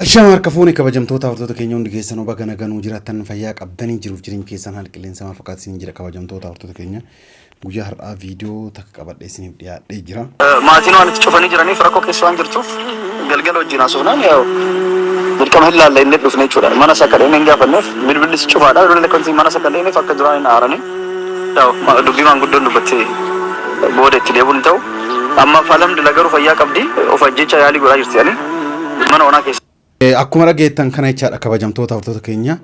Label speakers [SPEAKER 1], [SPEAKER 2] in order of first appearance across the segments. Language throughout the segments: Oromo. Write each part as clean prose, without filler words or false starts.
[SPEAKER 1] Shamar kafuuni kabajamtoota hordoftoota keenya hundi keessan obaga naganuu jiraatan fayyaa qabdanii jiruuf jireenya keessan haala qilleensa maal fakkaatu isin jira kabajamtoota hordoftoota keenya guyyaa har'aa viidiyoo takka qabadhee isiniif dhiyaadhee jira.
[SPEAKER 2] Maatiin waan itti cufanii jiraniif rakkoo keessa waan jirtuuf galgala wajjin haasofnaan yaa'u dirqama hin laallee inni dhufne jechuudha. Mana sakkalee hin gaafanneef bilbillis cufaadha. Bilbilli kan mana sakkalee inni fakka duraan hin haaranii yaa'u dubbii maanguddoon dubbattee booda itti deebiin ta'u amma faalamdi lagaruu fayyaa qabdi of ajjecha yaalii godhaa jirti yaani mana onaa keessa.
[SPEAKER 1] Akkuma dhageettan kana jechaadha kabajamtoota hordoftoota keenya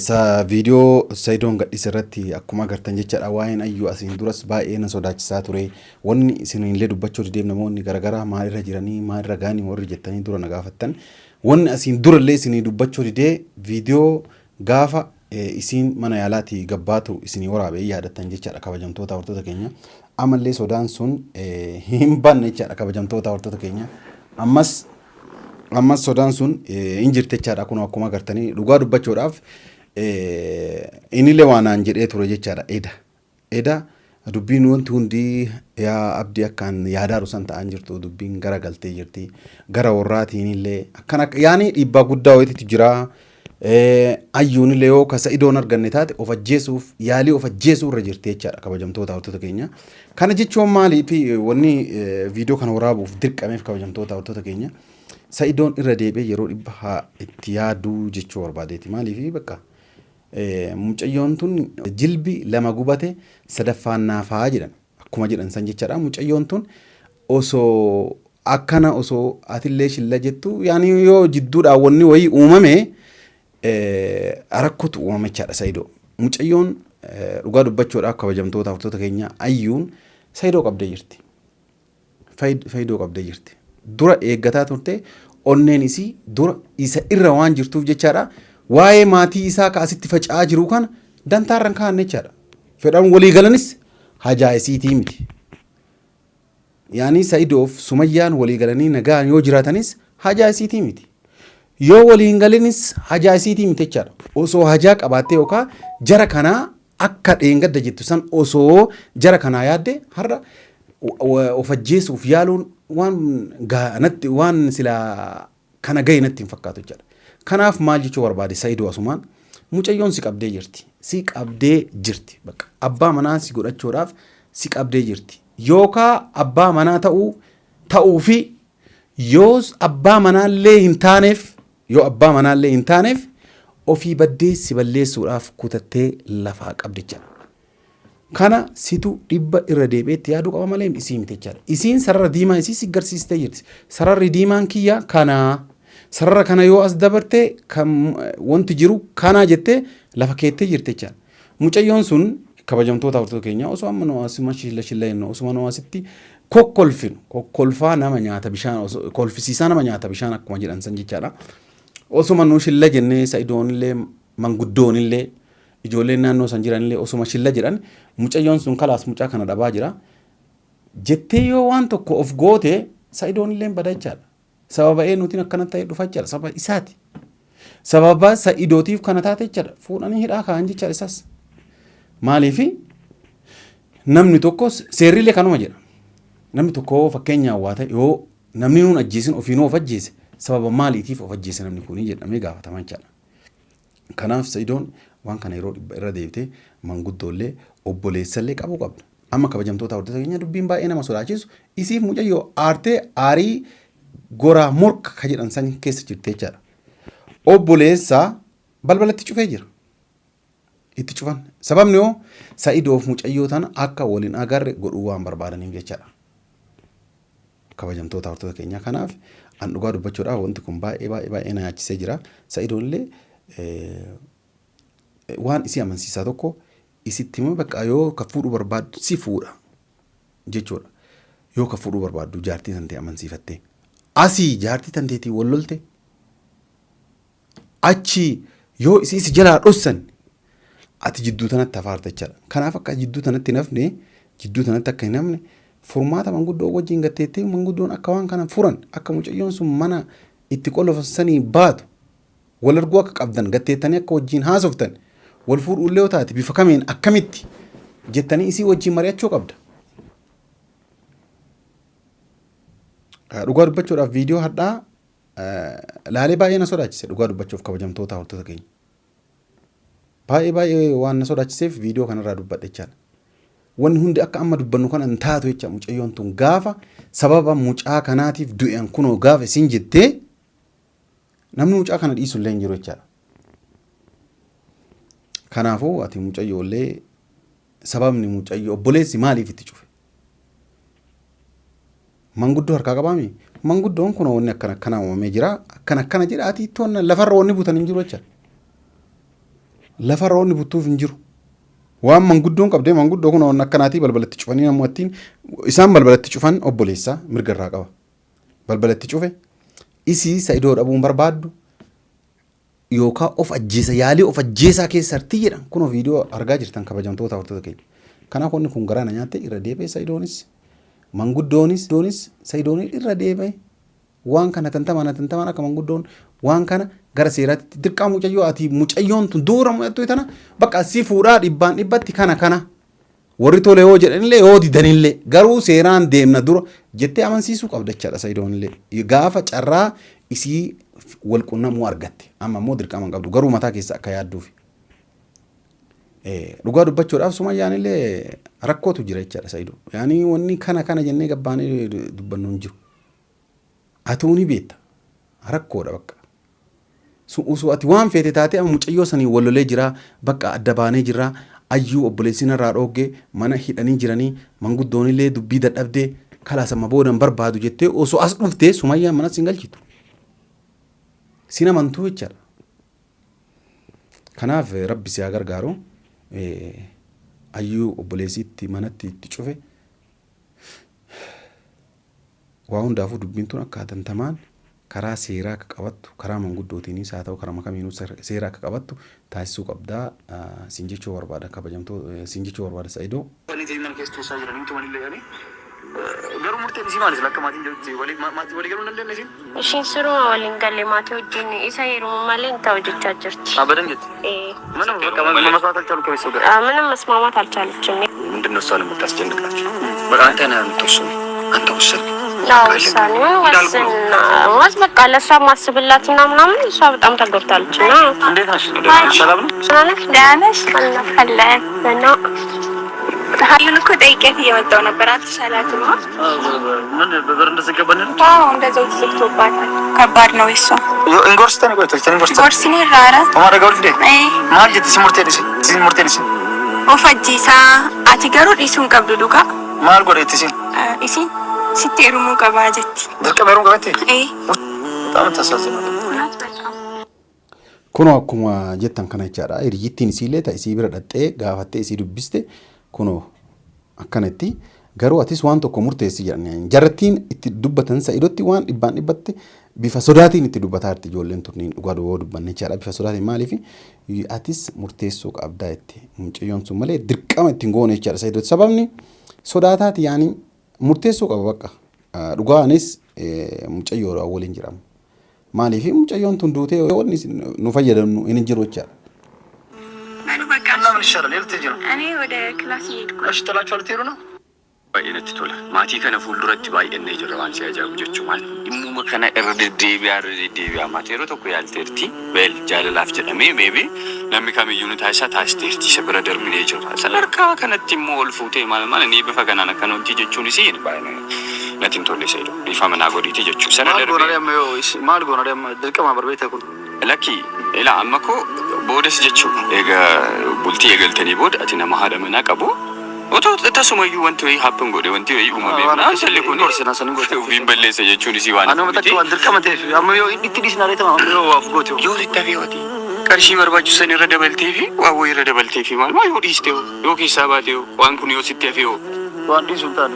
[SPEAKER 1] sa viidiyoo Saidoon gadhiise irratti akkuma agartan jechaadha waa'een Ayyuu asiin duras baay'ee na sodaachisaa ture wanni isinillee dubbachuu dideem namoonni garagaraa maalirra jiranii maalirra gaanii warri jettanii dura na gaafattan wanni asiin durallee isinii dubbachuu didee viidiyoo gaafa isiin mana yaalaati gabbaatu isinii waraabee yaadattan jechaadha kabajamtoota hordoftoota keenya amallee sodaan sun hin banne jechaadha kabajamtoota hordoftoota keenya ammas sodaan sun injirte jechaadha kun akkuma agartanii dhugaa dubbachuudhaaf inillee waanaan jedhee ture jechaadha eda dubbiin wanti hundi yaa abdii akkaan yaadaaru san ta'an jirtu dubbiin gara galtee jirti gara warraatiin illee akkana yaani dhiibbaa guddaa wayiitti jira Ayyuun illee yoo ka Saidoon arganne taate of ajjeesuuf yaalii of ajjeesuu irra jirti jechaadha kabajamtoota hordoftoota keenya kana jechuun maaliif wanni viidiyoo kana waraabuuf dirqameef kabajamtoota hordoftoota keenya Saidoon irra deebi'ee yeroo dhibba itti yaaduu jechuu barbaadeeti maaliif bakka mucayyoon tun jilbi lama gubate sadaffaan naafaa jedhan akkuma jedhan san jechaadha mucayyoon tun osoo akkana osoo atillee shilla jettu yaani yoo jidduudhaan wanni wayii uumame rakkootu uumame jechaadha Saidoo mucayyoon dhugaa dubbachuudhaaf kabajamtoota hordoftoota keenya Ayyuun Saidoo qabdee jirti Saidoo qabdee jirti dura eeggataa turte onneen isii dura isa irra waan jirtuuf jechaadha waa'ee maatii isaa ka asitti faca'aa jiru kana dantaarran kaa'anne jechaadha fedhan walii galanis hajaa isiitii miti yaani Saidoof Sumayyaan walii galanii nagaan yoo jiraatanis hajaa isiitii miti yoo walii hin galinis hajaa isiitii miti jechaadha osoo hajaa qabaattee yookaan jara kanaa akka dheengadda jettu san osoo jara kanaa yaadde har'a of ajjeesuuf yaaluun waan gaanatti waan sila kana ga'e natti hin fakkaatu jechaadha. Kanaaf maal jechuu barbaade Saidoo asumaan mucayyoon si qabdee jirti bakka abbaa manaa si godhachuudhaaf si qabdee jirti yookaan abbaa manaa ta'uu fi yoos abbaa manaallee hin taaneef ofii baddee si balleessuudhaaf kutattee lafaa qabdi jechaadha. Kana situ dhibba irra deebi'eetti yaaduu qaba malee isii miti jechaadha. Isiin sarara diimaa isii si garsiistee jirti. Sararri diimaan kiyya kana sarara kana yoo as dabarte kan wanti jiru kana jettee lafa keettee jirti jechaadha. Mucayyoon sun kabajamtoota hordoftoota keenya osoo amma noosuma shilla yenno osuma noositti kokkolfaa nama nyaata bishaan kolfisiisaa nama nyaata bishaan akkuma jedhan san jechaadha. Osuma nuu shilla jennee Saidoon illee manguddoon illee ijoolleen naannoo san jiran illee osuma shilla jedhan mucayyoon sun kalaas mucaa kana dhabaa jira jettee yoo waan tokko of goote Saidoon illee bada jechaadha sababa nutiin akkana ta'e dhufa jechaadha sababa isaati sababa Saidootiif kana taate jechaadha fuudhanii hidhaa kaa'an jechaadha isaas maaliifi namni tokko seerrilee kanuma jedha namni tokko fakkeenyaa waa ta'e yoo namni nuun ajjeesin ofiinuu of ajjeese sababa maaliitiif of ajjeese namni kunii jedhamee gaafatamaa jechaadha kanaaf Saidoon waan kana yeroo dhibba irra deebitee manguddoollee obboleessallee qabuu qabda. Amma kabajamtoota hordoftoota keenya dubbiin baay'ee nama sodaachisu isiif mucayyoo aartee aarii goraa morka ka jedhan san keessa jirti jechaadha. Obboleessaa balbalatti cufee jira. Itti cufan. Sababni yoo Saidoof mucayyoo tana akka waliin agarre godhuu waan barbaadaniif jechaadha. Kabajamtoota hordoftoota keenya kanaaf an dhugaa dubbachuudhaaf wanti kun baay'ee na yaachisee jira. Saidoonillee waan isi amansiisaa tokko isitti himee bakka yoo ka fuudhuu barbaaddu si fuudha jechuudha. Yoo ka fuudhuu barbaaddu jaartii tantee amansiifattee asii jaartii tanteetii wal lolte achi yoo isi jalaa dhossan ati jidduu tanatti hafaarta jechaadha. Kanaaf akka jidduu tanatti akka hin hafne furmaata manguddoo wajjin gatteettee manguddoon akka waan kana furan akka mucayyoon sun mana itti qolofsanii baatu wal arguu akka qabdan gatteettanii akka wajjin haasoftan wal fuudhullee yoo taate bifa kamiin akkamitti jettanii isii wajjin mari'achuu qabda. Dhugaa dubbachuudhaaf viidiyoo hadhaa laalee baay'ee na sodaachise dhugaa dubbachuuf kabajamtoota hordoftoota keenya. Baay'ee waan na sodaachiseef viidiyoo kanarraa dubbadhe jechaadha. Wanni hundi akka amma dubbannu kana hin taatu jecha mucayyoon tun gaafa sababa mucaa kanaatiif du'an kunoo gaafa isin jettee namni mucaa kana dhiisu illee hin jiru jechaadha. Kanaafuu ati mucayyoollee sababni mucayyoo obboleessi maaliif itti cufe? Manguddoo harkaa qabaami? Manguddoon kunoo wanni akkana uumamee jira. Akkana jedha ati toonna lafarra wanni butan hin jiru jechaadha. Lafarra wanni butuuf hin jiru. Waan manguddoon qabdee manguddoo kunoo wanni akkanaatii balbalatti cufanii namoottiin isaan balbalatti cufan obboleessaa mirga irraa qaba. Balbalatti cufe isii Saidoo dhabuun barbaaddu yookaan of ajjeesa yaalii of ajjeesaa keessatti jedhan kunoo viidiyoo argaa jirtan kabajamtoota hordoftoota keenya. Kanaaf wanni kun garaa na nyaatte irra deebi'ee Saidoonis manguddoonis Saidoon irra deebi'ee waan kana tantamaan akka manguddoon waan kana gara seeraatti dirqaa mucayyoo ati mucayyoon tun dura mu'attu tana bakka si fuudhaa dhibbatti kana warri tole yoo jedhanillee yoo didanillee garuu seeraan deemna dura jettee amansiisuu qabda jechaadha Saidoonillee gaafa carraa isii wal qunnamuu argatte amma immoo dirqama qabdu garuu mataa keessa akka yaadduuf dhugaa dubbachuudhaaf sumayyaanillee rakkootu jira jechaadha Saidoo yaani wanni kana jennee gabbaanee dubbannu hin jiru atuuni beetta rakkoodha bakka Su ati waan feete taate amma mucayyoo sanii wallolee jira bakka adda baanee jira ayyuu obboleessin irraa dhoogge mana hidhanii jiranii manguddoonillee dubbii dadhabdee kalaasama boodan barbaadu jettee osoo as dhuftee sumayyaan mana sin galchitu sin amantuu jechaadha. Kanaaf rabbi si haa gargaaru ayyuu obboleessitti manatti itti cufe waa hundaafuu dubbiin tun akka tantamaan karaa seeraa akka qabattu karaa manguddootiinis haa ta'u karaa makamiinuu seeraa akka qabattu taasisuu qabdaa siin jechuu barbaada kabajamtoo siin jechuu barbaada Saidoo.
[SPEAKER 2] Garuu murteen isii maalis lakka maatiin jirti walii galuu dandeenye isin?
[SPEAKER 3] Ishiin suruma waliin galle maatii wajjin isa yeroo malee hin ta'u jechaa jirti.
[SPEAKER 2] Abadan jetti? Mana masmaat alchaalu keessa gara?
[SPEAKER 3] Mana masmaamaat alchaaluchim.
[SPEAKER 2] ምንድን ነው እሷን የምታስጨንቃቸው? በቃ አንተ ነህ የምትወስኑ አንተ ወስን።
[SPEAKER 3] ውሳኔውን ወስን ማለት በቃ ለእሷ ማስብላትና ምናምን እሷ በጣም ተጎድታለች እና
[SPEAKER 2] እንዴት ነሽ? ሰላም ነው?
[SPEAKER 3] ደህና ነሽ? አልፈለን እና ሀዩን እኮ ጠይቄት እየመጣሁ ነበር። አትሻላትም?
[SPEAKER 2] ምን በበር እንደዘገበን ነው?
[SPEAKER 3] አዎ እንደዛው ተዘግቶባታል። ከባድ ነው እሷ።
[SPEAKER 2] ዩኒቨርሲቲ ነው ቆይተሽ
[SPEAKER 3] ዩኒቨርሲቲ ነው ራራ
[SPEAKER 2] ተማረጋው እንዴ? ማል ጀት ሲሙርቴንስ
[SPEAKER 3] ኦፈጂሳ አቲ ገሩ ዲሱን ቀብዱ ዱጋ
[SPEAKER 2] ማል ጎዴት
[SPEAKER 3] ኢሲን ሲቴሩሙ ቀባጀት
[SPEAKER 2] ደቀበሩን ቀባቴ በጣም ተሳሰናል።
[SPEAKER 1] Kuno akkuma jettan kana jechaadha. Hiriyittiin isiillee ta'e isii bira dhattee gaafattee isii dubbiste kuno akkanatti garuu atis waan tokko murteessi jedhan jarrattiin itti dubbatan Saidootti waan dhibbaatti bifa sodaatiin itti dubbataa jirti ijoolleen turniin dhugaa dhugoo dubbanne jechaadha bifa sodaatiin maaliif atis murteessuu qabdaa itti mucayyoon sun malee dirqama ittiin goone jechaadha Saidootti sababni sodaataati yaani murteessuu qaba bakka dhugaanis mucayyoodhaan waliin jiramu. Malif mucayyoon tun duutee wanni nu fayyadamnu hin jiru jechaadha.
[SPEAKER 2] እና ምን ይሻላል? የት ትሄጂ ነው?
[SPEAKER 3] እኔ ወደ ክላስ እየሄድኩ
[SPEAKER 2] እሺ ጥላችሁ ልትሄዱ ነው? ባይነት ቶላ ማቲ ከነ ፉልዱረት ባይነ ይጀራል ሲያጃቡ ጀቹ ማለት ኢሙመ ከነ ኤርዲቢያ ማቴሮ ተኮ ያልተርቲ በል ጃለላፍ ጀደሜ ሜቢ ለሚካም ዩኒት አይሳ ታስቴርቲ ሰብረ ደርሚኔ ይጀራል ሰለርካ ከነቲ ሞልፉቴ ማለት እኔ በፈገና ነከነው እንጂ ጀቹን ሲይን ባይነ ነቲን ቶሌ ሰይዶ ይፋመና ጎዲቲ ጀቹ ሰነደር ማል ጎናሪያም ድርቀማ በርቤት ተኩ ለኪ ኢላ አመኮ ቦደስ ጀቹ ኤጋ ቡልቲ የገልተኒ ቦድ አቲና ማሃደመና ቀቦ Oto tasumayyuu wanti wayii happen godhe wanti wayii uumame naan salli kun ufiin balleessa jechuun isii waan miti. Dirqama ta'eef amma yoo itti dhiisnaa reetama yoo waaf goote
[SPEAKER 3] yoo sittafi hooti qarshii barbaachisan irra dabaltee fi waan wayii irra dabaltee fi maal yoo dhiiste yoo keessaa baate waan kun yoo sitti hafe
[SPEAKER 2] waan dhiisuun taane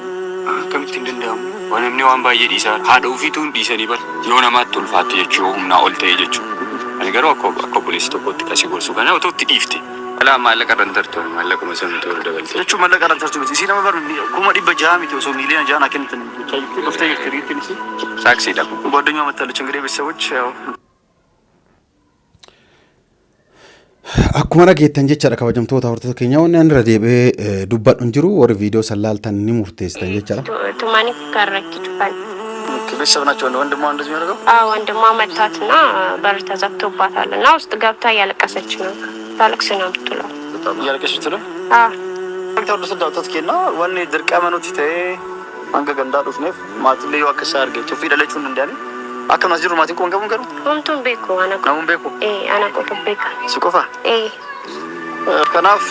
[SPEAKER 3] akkamitti hin danda'amu waan namni waan baay'ee dhiisaa haadha ofiituun dhiisanii bar yoo namaatti ulfaatti jechuu humnaa ol ta'e jechuu ani garuu akka obboleessi tokkotti kasii gorsu kana otoo itti dhiifte ala maallaqa rantartu maallaqa masamtu ol dabalte
[SPEAKER 2] jechuu maallaqa rantartu miti isii nama baru kuma dhibba jaha miti osoo miiliyoona jaha kennitan dhuftee jirti riittiin isii
[SPEAKER 3] saaksiidha
[SPEAKER 2] ጓደኛዋ መጣለች እንግዲህ ቤተሰቦች ያው
[SPEAKER 1] akkuma dhageettan jechaadha kabajamtoota hordoftoota keenya wanni ani irra deebi'ee dubbadhu hin jiru warri viidiyoo sallaaltan ni murteessitan jechaadha.
[SPEAKER 3] Tumani karrakki dhufan.
[SPEAKER 2] ቤተሰብ ናቸው ወንድሟ እንደዚህ የሚያደርገው?
[SPEAKER 4] አዎ ወንድሟ መታትና በር ተዘግቶባታልና ውስጥ ገብታ እያለቀሰች ነው። ታለቅስ ነው የምትለው።
[SPEAKER 2] እያለቀሰች ነው?
[SPEAKER 4] አዎ
[SPEAKER 2] ተወልዶ ስዳውታት ከና ወኔ ድርቃ መኖት አንገ ገንዳ ዱፍኔፍ ማትሌ ወከሳ አርገ ቶፊ ደለቹን እንዳለ አከም ናዝሩ ማቲ ቆንገሙ ገሩ
[SPEAKER 4] ሁንቱን ቤኮ አናቆ
[SPEAKER 2] ናሙን ቤኮ
[SPEAKER 4] አናቆ ቤካ
[SPEAKER 2] ስቆፋ ከናፍ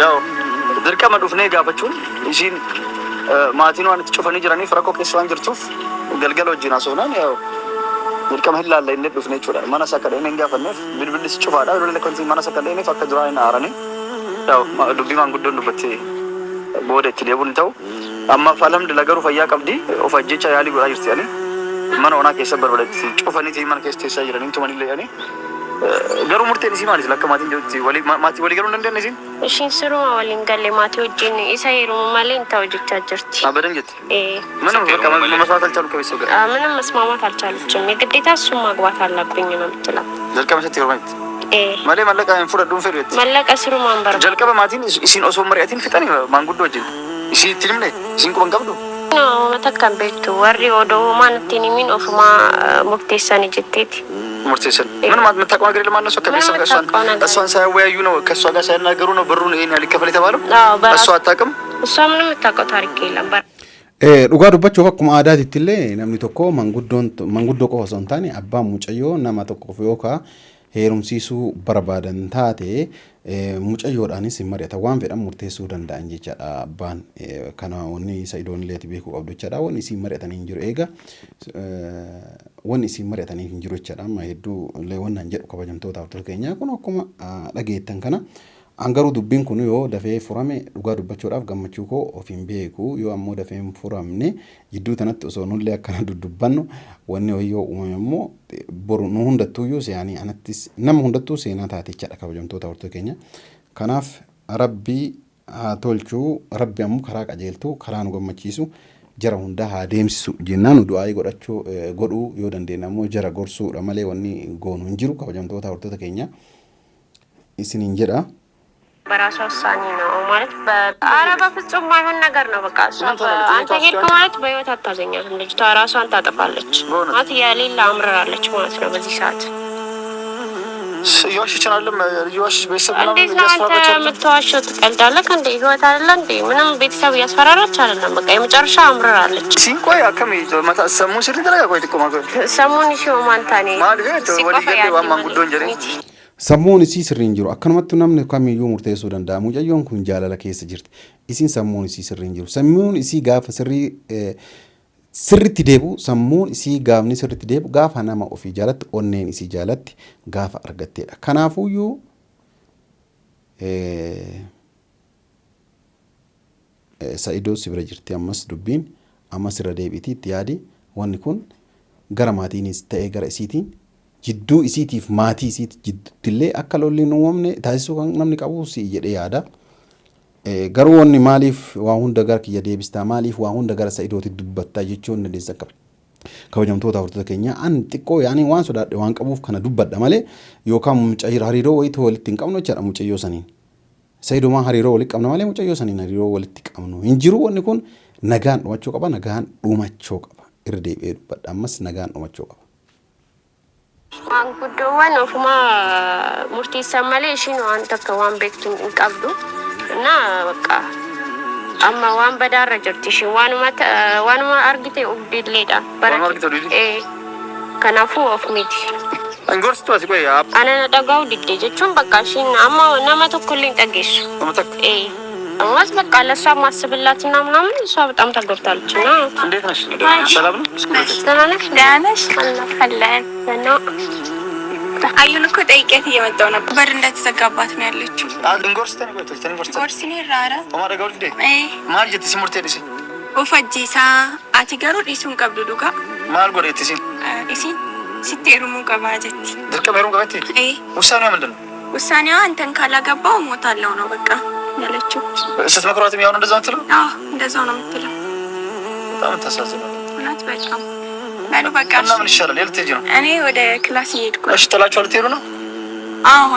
[SPEAKER 2] ያው ድርቃ መዱፍኔ ጋፈቹን እሺን ማቲኑ አንተ ጮፈኒ ጅራኒ ፍራኮ ከሷን ጅርቱፍ ገልገሎ ጂና ሶናን ያው ድርቃ መህላ ላይ እንደ ዱፍኔ ቾዳ ማናሳ ከደ እኔ ጋፈነፍ ብልብልስ ጮፋዳ ወለ ለኮንሲ ማናሳ ከደ እኔ ፈከ ጅራኒ አራኒ ያው ዱቢ ማን ጉዶን ዱበት ቦዴት ሊቡንተው አማ ፋለም ለገሩ ፈያ ቀብዲ ኦፋጀቻ ያሊ ጎራ ይርቲያኒ ማን ሆና ከሰበር ወለት ጮፈኒ ማን ከስተ ሳይረኒ እንቱማኒ ለያኒ ገሩ ሙርቴን ሲ ማለት ለከማቲ እንደውቲ ወሊ ማቲ ወሊ ገሩ እንደነዚ
[SPEAKER 4] እሺን ስሩ ወሊን ገለ ማቲ ወጂን ኢሳይሩ ማለን ታውጅቻ ጀርቲ
[SPEAKER 2] አበደንጀት ምንም በቃ መስማት አልቻሉ ከቤተሰብ ጋር
[SPEAKER 4] ምንም መስማማት አልቻለችም። የግዴታ እሱ ማግባት አለብኝ ነው የምትለው።
[SPEAKER 2] ዘልቀ መሰት ይሮማት ማለ ማለቃ እንፉረዱን ፈሪት
[SPEAKER 4] ማለቃ ስሩ ማንበር
[SPEAKER 2] ጀልቀ በማቲን ኢሲን ኦሶ መሪያቲን ፍጠኒ ማንጉዶ ወጂን ኢሲ ትልምለ ኢሲን ቆንቀብዱ
[SPEAKER 4] no matakan beektu warri odoo maanattiin min ofuma murteessan jetteeti
[SPEAKER 2] murteessan ምንም አትመጣቀው ነገር ለማነሱ ከቤተሰብ ጋር እሷን ሳይወያዩ ነው ከሷ ጋር ሳይናገሩ ነው ብሩን ይሄን ያህል ከፈለ ተባለው እሷ አታውቅም እሷ
[SPEAKER 4] ምንም የምታውቀው ታሪክ የለም
[SPEAKER 1] dhugaa dubbachuuf akkuma aadaatitti illee namni tokko manguddoo qofa osoo hin taane abbaan mucayyoo nama tokkoof yookaan heerumsiisuu barbaadan taate mucayyoodhaanis mari'ata waan fedhan murteessuu danda'an jechaadha abbaan kana wanni isa idoon illeeti beekuu qabdu jechaadha wanni isiin mari'atanii hin jiru eega wanni isiin mari'atanii hin jiru jechaadha amma hedduu leewwannaan jedhu kabajamtootaaf ture keenyaa kun akkuma dhageettan kana angaruu dubbiin kun yoo dafee furame dhugaa dubbachuudhaaf gammachuu koo ofiin beeku yoo ammoo dafee furamne jidduu tanatti osoo nullee akkana dudubbannu wanni hoyyoo uumame immoo boru nu hundattuuyyuu se'anii anattis nama hundattuu seenaa taatechaadha kabajamtoota hortoo keenya kanaaf rabbii haa tolchuu rabbi ammoo karaa qajeeltuu karaa nu gammachiisu jara hundaa haa deemsisu jennaan nu du'aayii godhuu yoo dandeenya ammoo jara gorsuudha malee wanni goonu hin jiru kabajamtoota hortoo keenya isiniin jedha
[SPEAKER 4] በራሷ ውሳኔ ነው ማለት በአረባ ፍጹም ማይሆን ነገር ነው በቃ አንተ ሄድክ ማለት በህይወት አታገኛትም ልጅቷ ራሷን ታጠፋለች ማለት ያሌላ አምራራለች ማለት ነው በዚህ ሰዓት
[SPEAKER 2] ይዋሽ ይችላል ይዋሽ ቤተሰብ
[SPEAKER 4] ምናምን ያስፈራራች ምትዋሽው ትቀልዳለህ እንዴ ህይወት አይደለ እንዴ ምንም ቤተሰብ ያስፈራራች አይደለም በቃ የመጨረሻ አምራራለች
[SPEAKER 2] ሲንቆይ አከሚቶ መታ ሰሙ ሲል ደረጋ ቆይ ጥቆማ ቆይ
[SPEAKER 4] ሰሙን ይሽው ማንታኔ
[SPEAKER 2] ማለት ወዲ ገደ ዋማን ጉዶን ጀሪ
[SPEAKER 1] sammuun isii sirriin jiru akkanumatti namni kamiyyuu murteessuu danda'a mucayyoon kun jaalala keessa jirti isiin sammuun isii sirriin jiru sammuun isii gaafa sirritti deebu sammuun isii gaafni sirritti deebu gaafa nama ofii jaalatti onneen isii jaalatti gaafa argatteedha kanaafuyyuu sa'idoo si bira jirti ammas dubbiin ammas irra deebiitii itti yaadi wanni kun gara maatiinis ta'ee gara isiitiin jidduu isiitiif maatii isiiti jidduutillee akka lolli nu uumamne taasisuu kan namni qabu si jedhee yaada. Garuu wanni maaliif waa hunda gara kiyya deebistaa maaliif waa hunda gara sa'idooti dubbattaa jechuun dandeessa qaba. Kabajamtoota hortota keenya an xiqqoo yaani waan sodaadhe waan qabuuf kana dubbadha malee yookaan mucayyoo hariiroo wayitoo walitti hin qabnu jechaadha mucayyoo saniin. Sa'idumaa hariiroo walitti qabna malee mucayyoo saniin hariiroo walitti qabnu hin jiru wanni kun nagaan dhumachuu qaba nagaan dhumachuu qaba irra deebi'ee dubbadha ammas nagaan dhumachuu qaba.
[SPEAKER 4] ማንጉዶዋን ኦፍማ ሙርቲሳ ማለ እሺ ነው አንተ ከዋን ቤክቱ እንቀብዱ እና በቃ አማ ዋን በዳረ ጀርቲሽ ዋን አርግቴ ኡብዲድ ሌዳ በረኪ ከናፉ ኦፍ ሚቲ
[SPEAKER 2] አንጎርስቱ አስቆይ
[SPEAKER 4] አና ነዳጋው ዲዴ ጀቹን በቃ እሺ አማ ነማቶ ኩልኝ ጠገሽ አማስ በቃ ለሷ ማስብላትና ምናምን እሷ በጣም ተጎድታለችና
[SPEAKER 2] እንዴት ነሽ ሰላም ነው
[SPEAKER 4] ሰላምሽ ዳነሽ አላህ እና
[SPEAKER 5] አዩን እኮ ጠይቄት እየመጣው ነበር በር እንደተዘጋባት ነው ያለችው
[SPEAKER 2] አንጎርስቱ ነው
[SPEAKER 5] ጎርሲኒ ራራ
[SPEAKER 2] ኦማዳጋው ዲዴ ማል ጀት ሲሙርቴ ዲሲ
[SPEAKER 5] ኦፋጂሳ አቲጋሩ ዲሱን ቀብዱዱጋ
[SPEAKER 2] ማል ጎሬት ዲሲ
[SPEAKER 5] ሲቴሩሙ ቀባጀት
[SPEAKER 2] ድርቀበሩ ቀባቴ ውሳኔው ምንድነው
[SPEAKER 5] ውሳኔው አንተን ካላገባው ሞታለው ነው በቃ ያለችው
[SPEAKER 2] ስትመክሯት የሚያውን እንደዛው እንትሉ
[SPEAKER 5] እንደዛው ነው የምትለው
[SPEAKER 2] በጣም ተሳስበው
[SPEAKER 5] እናት በጣም ማሉ በቃ
[SPEAKER 2] እና ምን ይሻላል ልትሄጂ ነው
[SPEAKER 5] እኔ ወደ ክላስ እየሄድኩ
[SPEAKER 2] እሺ ጥላችሁ ልትሄዱ ነው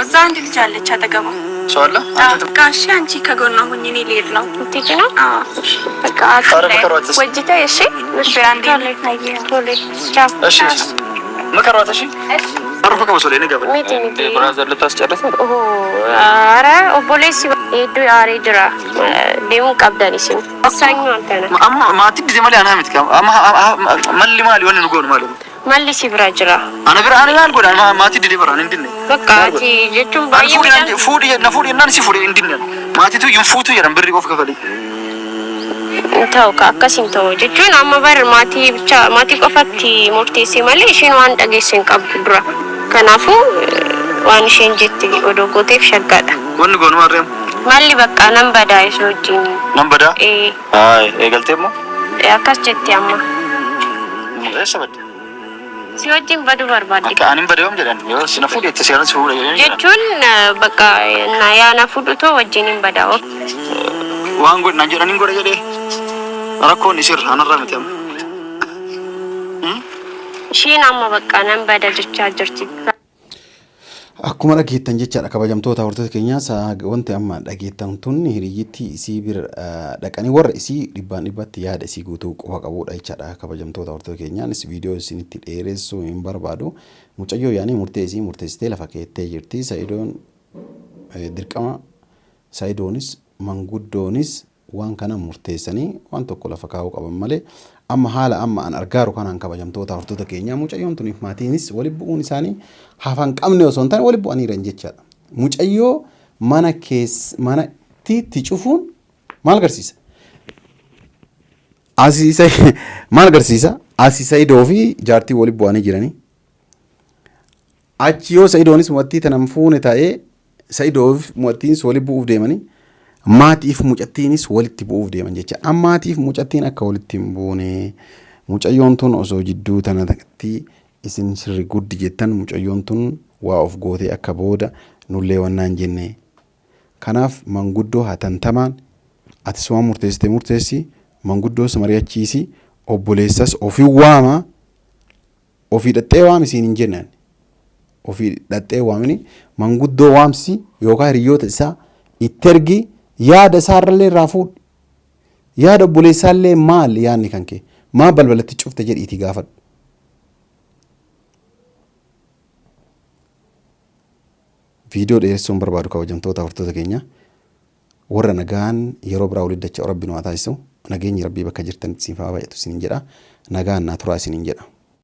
[SPEAKER 5] እዛ አንድ ልጅ አለች አጠገቧ
[SPEAKER 2] ሰው አለ?
[SPEAKER 5] ጋሽ አንቺ ከጎኗ ሁኚ እኔ ልሄድ ነው።
[SPEAKER 4] ልትሄጂ ነው? በቃ
[SPEAKER 2] ኧረ ምከሯት።
[SPEAKER 5] ወጅታ እሺ እሺ አንዴ
[SPEAKER 4] ቶሎ ቻው።
[SPEAKER 2] እሺ ምከሯት። እሺ አርፎ ከመሰለ ነገ
[SPEAKER 3] ብራዘር ልታስጨርስ
[SPEAKER 4] ኧረ ኦቦሌሲ ሄዱ አሬ ጅራ ደሙ ቀብዳኒስ አሳኙ አንተ ነህ
[SPEAKER 2] አማ ማቲ ጊዜ ማሊ አና ምትካ አማ ማሊ ማሊ ወን ነው ጎን ማለት
[SPEAKER 4] ማሊሲ ብራጅራ
[SPEAKER 2] አና ብራ አና ያል ጎዳን ማቲ ዲዲ በራን እንድነ
[SPEAKER 4] በቃ አጂ ጀቱም ባይ
[SPEAKER 2] ፉዲ እና ሲፉዲ እንድነ ማቲቱ ይንፉቱ የረን ብሪ ቆፍ ከፈለይ
[SPEAKER 4] ታው ካከሲን ታው ጀቹን አማባር ማቲ ብቻ ማቲ ቆፈቲ ሞርቴሲ ማሊ እሺን ዋን ጠገሰን ቀብድራ ከናፉ ዋን ሸንጀት ወዶ ጎቴፍ ሸጋዳ
[SPEAKER 2] ወን ጎን ማርያም
[SPEAKER 4] ማሊ በቃ ነምበዳ ይሶጂን
[SPEAKER 2] ነምበዳ አይ ኤገልቴሞ
[SPEAKER 4] ያካስ ጀት ያማ
[SPEAKER 2] እሰበድ
[SPEAKER 4] ሲወጂን በዱ በርባዲ
[SPEAKER 2] አካንም በደውም ጀዳን ነው ሲነፉ የተሰራን ሰው
[SPEAKER 4] ጀቹን በቃ እና ያናፉዱቶ ወጂኒን በዳው
[SPEAKER 2] ዋንጎ ናንጀራኒን ጎረ ጀዴ rakkoo isir anarramtem
[SPEAKER 4] shiinamma bakka nan bada jechaa jirti.
[SPEAKER 1] Akkuma dhageettan jechaadha kabajamtoota hordoftoota keenyaa wanti amma dhageettan tun hiriyyatti isii bir dhaqanii warra isii dhibbatti yaada isii guutuu qofa qabuudha jechaadha kabajamtoota hordoftoota keenyaanis viidiyoo isinitti dheeressuu hin barbaadu mucayyoo yaanii murteessitee lafa keettee jirti Sa'idoon dirqama Sa'idoonis manguddoonis waan kana murteessanii waan tokko lafa kaa'uu qaban malee amma haala amma an argaaru kanaan kabajamtoota hordoftoota keenyaa mucayyoon tuniif maatiinis waliin bu'uun isaanii hafan qabne osoo hin taane waliin bu'aniiran jechaadha. Mucayyoo mana manatti cufuun maal agarsiisa? Maal agarsiisa? Asii Sa'idoo fi jaartii waliin bu'anii jiranii. Achi yoo Sa'idoonis mu'attii tanam fuune ta'ee Sa'idoof mu'attiinis waliin bu'uuf deemanii maatiif mucattiinis walitti bu'uuf deeman jecha ammaatiif mucattiin akka walitti hin buune mucayyoon tun osoo jidduu tanatti isin sirri guddi jettan mucayyoon tun waa of gootee akka booda nullee wannaan jenne kanaaf manguddoo hatantamaan atis waan murteessi manguddoos mari'achiisi obboleessas ofii waama ofii dhaxxee waam isiin hin jennaan ofii dhaxxee waamini manguddoo waamsi yookaan hiriyoota isaa itti ergi yaada isaarrallee raafuudh yaada obboleessaallee maal yaadni kan kee maa balbalatti cufte jedhiitii gaafadhu. Viidiyoo dheeressuun barbaadu kabajamtoota hordoftoota keenya warra nagaan yeroo biraa waliin dacha'u rabbi nu haa taasisu nageenyi rabbii bakka jirtanitti siin haa baay'atu isiniin jedha nagaan naa turaa isiniin jedha.